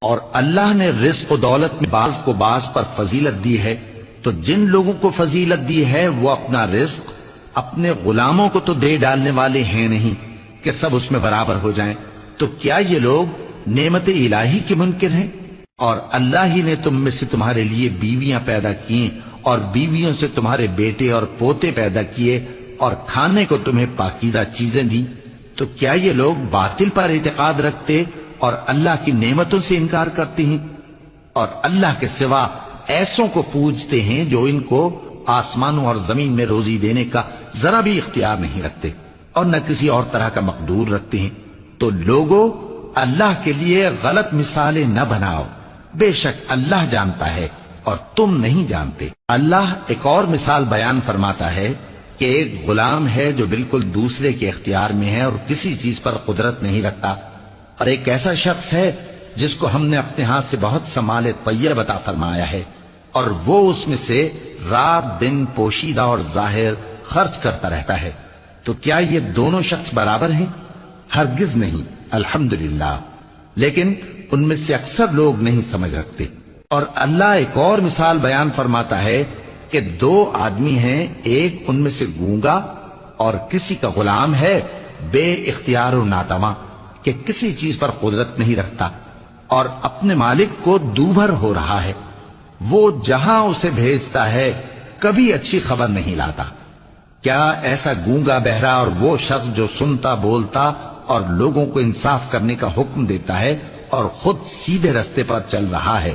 اور اللہ نے رزق و دولت میں بعض کو بعض پر فضیلت دی ہے، تو جن لوگوں کو فضیلت دی ہے وہ اپنا رزق اپنے غلاموں کو تو دے ڈالنے والے ہیں نہیں کہ سب اس میں برابر ہو جائیں، تو کیا یہ لوگ نعمت الہی کے منکر ہیں؟ اور اللہ ہی نے تم میں سے تمہارے لیے بیویاں پیدا کی اور بیویوں سے تمہارے بیٹے اور پوتے پیدا کیے اور کھانے کو تمہیں پاکیزہ چیزیں دی، تو کیا یہ لوگ باطل پر اعتقاد رکھتے اور اللہ کی نعمتوں سے انکار کرتے ہیں؟ اور اللہ کے سوا ایسوں کو پوجتے ہیں جو ان کو آسمانوں اور زمین میں روزی دینے کا ذرا بھی اختیار نہیں رکھتے اور نہ کسی اور طرح کا مقدور رکھتے ہیں۔ تو لوگوں، اللہ کے لیے غلط مثالیں نہ بناؤ، بے شک اللہ جانتا ہے اور تم نہیں جانتے۔ اللہ ایک اور مثال بیان فرماتا ہے کہ ایک غلام ہے جو بالکل دوسرے کے اختیار میں ہے اور کسی چیز پر قدرت نہیں رکھتا، اور ایک ایسا شخص ہے جس کو ہم نے اپنے ہاتھ سے بہت سا مال طیب عطا فرمایا ہے اور وہ اس میں سے رات دن پوشیدہ اور ظاہر خرچ کرتا رہتا ہے، تو کیا یہ دونوں شخص برابر ہیں؟ ہرگز نہیں، الحمدللہ، لیکن ان میں سے اکثر لوگ نہیں سمجھ رکھتے۔ اور اللہ ایک اور مثال بیان فرماتا ہے کہ دو آدمی ہیں، ایک ان میں سے گونگا اور کسی کا غلام ہے بے اختیار و ناتواں کہ کسی چیز پر قدرت نہیں رکھتا اور اپنے مالک کو دوبھر ہو رہا ہے، وہ جہاں اسے بھیجتا ہے کبھی اچھی خبر نہیں لاتا۔ کیا ایسا گونگا بہرا اور وہ شخص جو سنتا بولتا اور لوگوں کو انصاف کرنے کا حکم دیتا ہے اور خود سیدھے رستے پر چل رہا ہے،